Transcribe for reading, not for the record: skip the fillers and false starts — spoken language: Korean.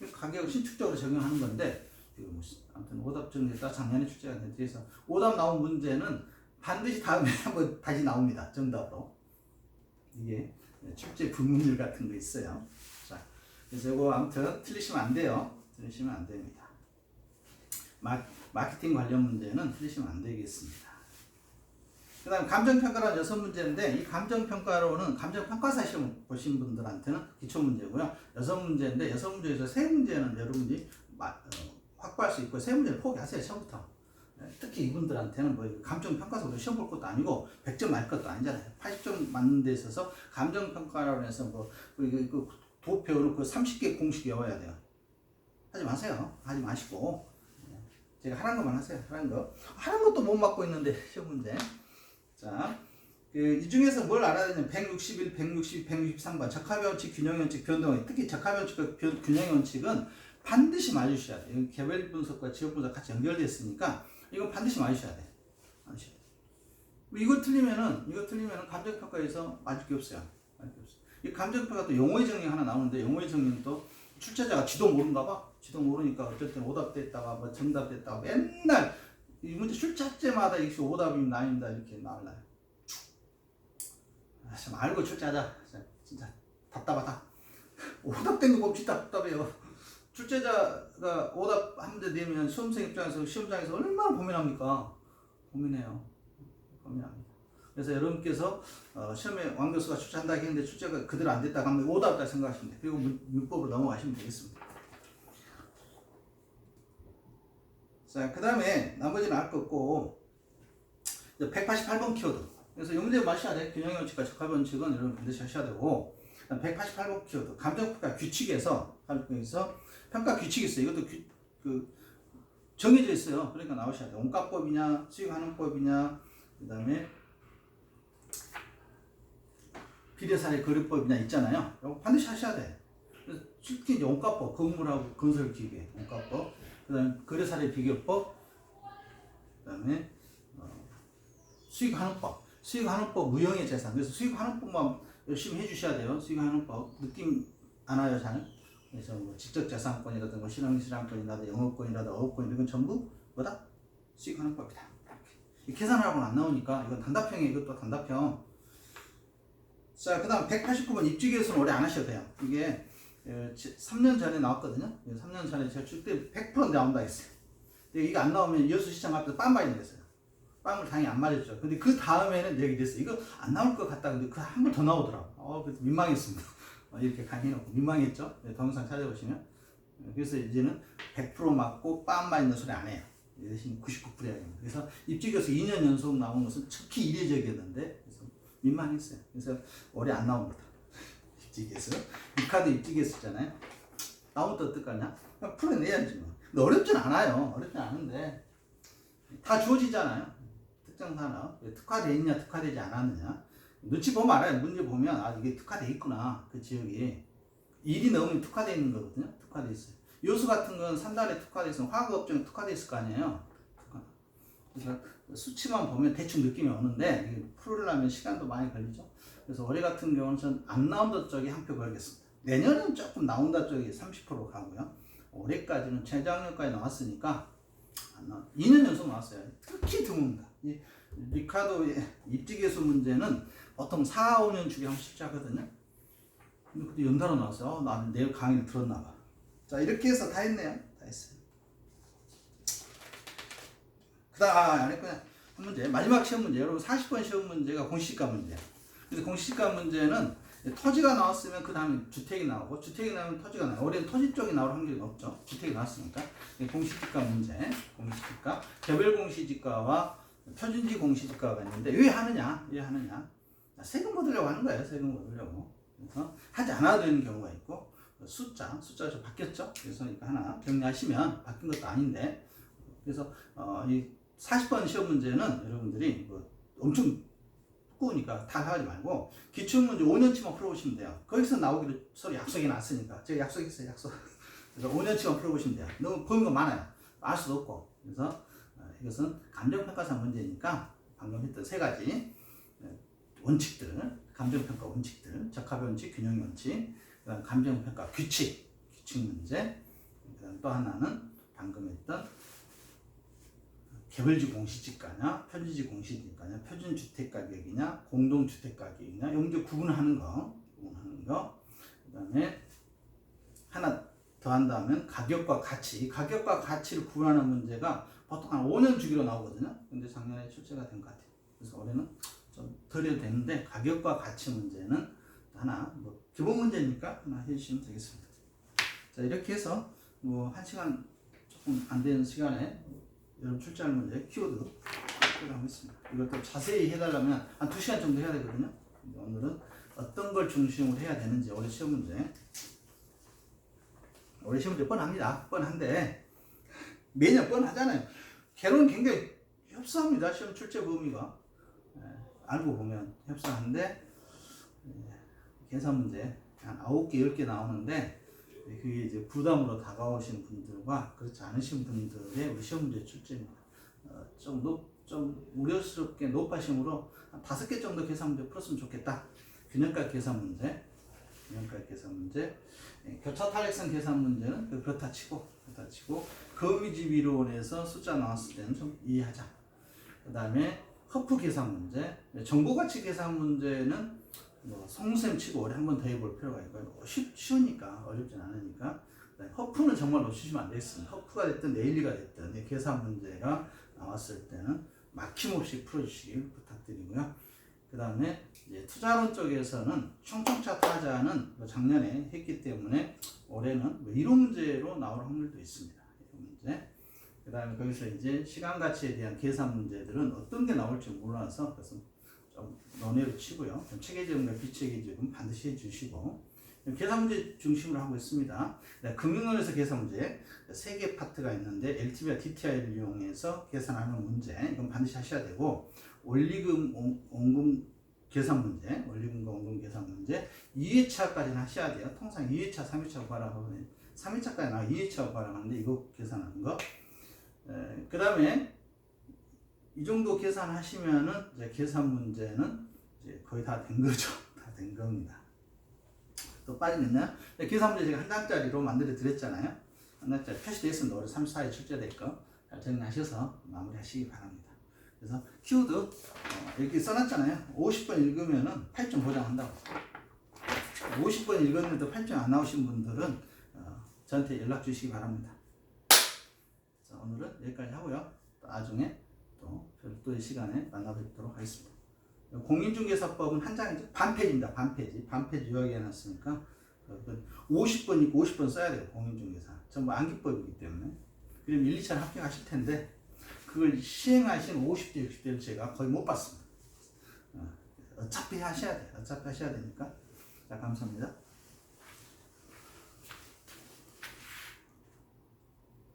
가격을 신축적으로 적용하는 건데 뭐 아무튼 오답 정리했다 작년에 출제가 된 뒤에서 오답 나온 문제는 반드시 다음에 한번 다시 나옵니다. 정답으로. 이게 출제 불문율 같은 거 있어요. 자, 그래서 이거 아무튼 틀리시면 안 돼요. 틀리시면 안 됩니다. 마케팅 관련 문제는 틀리시면 안 되겠습니다. 그 다음 감정평가라는 6문제인데 이 감정평가로는 감정평가사 시험 보신 분들한테는 기초문제고요. 6문제인데 6문제에서 3문제는 여러분이 확보할 수 있고 3문제는 포기하세요. 처음부터. 특히 이분들한테는 뭐 감정평가서도 시험 볼 것도 아니고 100점 맞을 것도 아니잖아요. 80점 맞는 데 있어서 감정평가라고 해서 뭐 도 배워놓고 30개 공식 외워야 돼요. 하지 마세요. 하지 마시고 제가 하라는 것만 하세요. 하라는 거. 하라는 것도 못 맞고 있는데 시험 문제. 자, 이 중에서 뭘 알아야 되냐면 161, 162, 163번 적합의 원칙, 균형의 원칙, 변동의 원칙. 특히 적합의 원칙과 균형의 원칙은 반드시 맞으셔야 돼요. 개별 분석과 지역 분석 같이 연결되어 있으니까 이건 반드시 맞으셔야 돼요. 이거 틀리면은 감정평가에서 맞을 게 없어요. 이 감정평가 또 용어의 정리 하나 나오는데 용어의 정리는 또 출제자가 지도 모른가 봐. 지도 모르니까 어쨌든 오답됐다가 뭐 정답됐다가 맨날 이 문제 출제자마다 이렇게 오답이 나옵니다 이렇게 나올라요. 참 알고 출제하자. 진짜 답답하다. 오답된 거 봅시다. 답답해요. 출제자가 오답 한 문제 내면 수험생 입장에서 시험장에서 얼마나 고민합니까? 고민해요. 고민합니다. 그래서 여러분께서 시험에 왕 교수가 출제한다 했는데 출제가 그대로 안 됐다고 하면 오답다 생각하시면 돼요. 그리고 문법으로 넘어가시면 되겠습니다. 자, 그 다음에 나머지는 알 거 없고 188번 키워드. 그래서 이 문제 마셔야 돼. 균형의 원칙과 적합의 원칙은 여러분 반드시 하셔야 되고 188번 키워드. 감정평가 규칙에서 평가 규칙이 있어요. 이것도 정해져 있어요. 그러니까 나오셔야 돼. 원가법이냐 수익환원법이냐 그 다음에 비례사례 거래법이냐 있잖아요. 이거 반드시 하셔야 돼. 그래서 특히 이제 원가법, 건물하고 건설기계 원가법, 그 다음에 거래사례 비교법, 그 다음에 수익환원법 무형의 재산. 그래서 수익환원법만 열심히 해주셔야 돼요. 수익환원법 느낌 안 와요 잘. 그래서 뭐 지적재산권이라든가 실행권이라든가 영업권이라든가 어업권 이건 전부 뭐다? 수익환원법이다. 계산하라고는 안 나오니까 이건 단답형이에요. 이것도 단답형. 자, 그 다음 189번 입지계수는 오래 안 하셔도 돼요. 이게 3년 전에 나왔거든요. 3년 전에 제가 줄 때 100% 나온다 했어요. 근데 이거 안 나오면 여수시장 앞에서 빰 맞이 됐어요. 빰을 당연히 안 맞았죠. 근데 그 다음에는 얘기 됐어요. 이거 안 나올 것 같다. 근데 그 한 번 더 나오더라고. 그래서 민망했습니다. 이렇게 강의해놓고 민망했죠. 동영상 찾아보시면. 그래서 이제는 100% 맞고 빰 맞는 소리 안 해요. 대신 99%야 됩니다. 그래서 입지계수 2년 연속 나온 것은 특히 이례적이었는데 그래서 민망했어요. 그래서 오래 안 나옵니다. 입지계수. 이 카드 입지계수잖아요. 나오면 또 어떡하냐? 풀어내야지 뭐. 근데 어렵진 않아요. 어렵진 않은데 다 주어지잖아요. 특정 산업 특화돼 있냐 특화되지 않았느냐 눈치 보면 알아요. 문제 보면 이게 특화돼 있구나. 그 지역이 일이 넘으면 특화돼 있는 거거든요. 특화돼 있어요. 요수 같은 건 산단에 특화돼 있으면 화학업종에 특화돼 있을 거 아니에요. 그래서 수치만 보면 대충 느낌이 오는데 이게 풀으려면 시간도 많이 걸리죠. 그래서 올해 같은 경우는 전 안 나온다 쪽에 한 표 걸겠습니다. 내년은 조금 나온다 쪽이 30% 가고요. 올해까지는 재작년까지 나왔으니까 안 나와. 2년 연속 나왔어요. 특히 드뭅니다. 이 리카도의 입지계수 문제는 보통 4, 5년 주기 한 번씩 하거든요. 근데 그때 연달아 나왔어요. 나는 내일 강의를 들었나 봐. 자, 이렇게 해서 다 했네요. 다 했어요. 그 다음 안 했구나. 한 문제 마지막 시험 문제. 여러분 40번 시험 문제가 공시지가 문제예요. 그래서 공시지가 문제는 토지가 나왔으면 그 다음에 주택이 나오고 주택이 나오면 토지가 나와요. 올해는 토지 쪽이 나올 확률이 없죠. 주택이 나왔으니까. 공시지가 문제. 공시지가 개별 공시지가와 표준지 공시지가가 있는데 왜 하느냐? 세금 걷으려고 하는 거예요. 세금 걷으려고. 그래서 하지 않아도 되는 경우가 있고 숫자가 좀 바뀌었죠. 그래서 이거 하나 정리하시면 바뀐 것도 아닌데 그래서 이 40번 시험 문제는 여러분들이 뭐 엄청 두꺼우니까 다 하지 말고 기출문제 5년치만 풀어보시면 돼요. 거기서 나오기로 서로 약속이 났으니까 제가 약속했어요. 그래서 5년치만 풀어보시면 돼요. 너무 보는 거 많아요. 알 수도 없고. 그래서 이것은 감정평가사 문제니까 방금 했던 세 가지 원칙들, 감정평가 원칙들, 적합의 원칙, 균형의 원칙, 그다음 감정평가 규칙 문제, 그다음 또 하나는 방금 했던 개별지 공시지가냐, 표준지 공시지가냐, 표준주택가격이냐, 공동주택가격이냐, 이제 구분하는 거. 그다음에 하나 더 한다면 가격과 가치. 가격과 가치를 구분하는 문제가 보통 한 5년 주기로 나오거든요. 근데 작년에 출제가 된 것 같아요. 그래서 올해는 좀 덜 해도 되는데 가격과 가치 문제는 하나 뭐 기본 문제니까 하나 해주시면 되겠습니다. 자, 이렇게 해서 뭐 1시간 조금 안 되는 시간에 여러분 출제할 문제 키워드 하겠습니다. 이것도 자세히 해달라면 한 2시간 정도 해야 되거든요. 오늘은 어떤 걸 중심으로 해야 되는지 올해 시험 문제. 올해 시험 문제 뻔합니다. 뻔한데 매년 뻔하잖아요. 개론은 굉장히 협소합니다. 시험 출제 범위가. 알고 보면 협소한데 계산 문제 한 9개, 10개 나오는데 그게 이제 부담으로 다가오시는 분들과 그렇지 않으신 분들의 우리 시험 문제 출제입니다. 좀 우려스럽게 높아심으로 한 5개 정도 계산 문제 풀었으면 좋겠다. 균형값 계산 문제, 교차 탄력성 계산 문제는 그렇다 치고 거미집 이론에서 숫자 나왔을 때는 좀 이해하자. 그 다음에 허프 계산 문제, 정보가치 계산 문제는 뭐 성쌤 치고 올해 한 번 더 해볼 필요가 있고요. 쉬우니까 어렵진 않으니까. 허프는 정말 놓치시면 안 되겠습니다. 허프가 됐든 네일리가 됐든 계산 문제가 나왔을 때는 막힘없이 풀어주시길 부탁드리고요. 그 다음에 투자론 쪽에서는 충청차 타자는 작년에 했기 때문에 올해는 이론 문제로 나올 확률도 있습니다. 이론 문제. 그 다음에 거기서 이제 시간 가치에 대한 계산 문제들은 어떤 게 나올지 몰라서 그래서 좀 논외로 치고요. 체계지음과 비체계지음 반드시 해주시고 계산 문제 중심으로 하고 있습니다. 금융론에서 계산 문제 3개 파트가 있는데 LTV와 DTI를 이용해서 계산하는 문제 이건 반드시 하셔야 되고 원리금, 원금 계산 문제, 원리금과 원금 계산 문제 2회차까지는 하셔야 돼요. 통상 2회차, 3회차 구하라고 3회차까지 나와 2회차 구하라고 하는데 이거 계산하는 거. 그 다음에 이 정도 계산하시면은 이제 계산 문제는 이제 거의 다 된 거죠. 다 된 겁니다. 또 빠지면요. 계산 문제 제가 한 장짜리로 만들어 드렸잖아요. 한 장짜리 표시되어 있습니다. 올해 34일 출제될 거. 잘 정리하셔서 마무리 하시기 바랍니다. 그래서 키워드 이렇게 써놨잖아요. 50번 읽으면은 8점 보장한다고. 50번 읽었는데도 8점 안 나오신 분들은 저한테 연락 주시기 바랍니다. 자, 오늘은 여기까지 하고요. 나중에 또 별도의 시간에 만나뵙도록 하겠습니다. 공인중개사법은 한 장이죠. 반페이지입니다. 반페이지 요약해 놨으니까 50번 읽고 50번 써야 돼요. 공인중개사. 전부 암기법이기 때문에. 그럼 1, 2차는 합격하실 텐데 그걸 시행하신 50대, 60대를 제가 거의 못 봤습니다. 어차피 하셔야 돼요. 어차피 하셔야 되니까. 자, 감사합니다.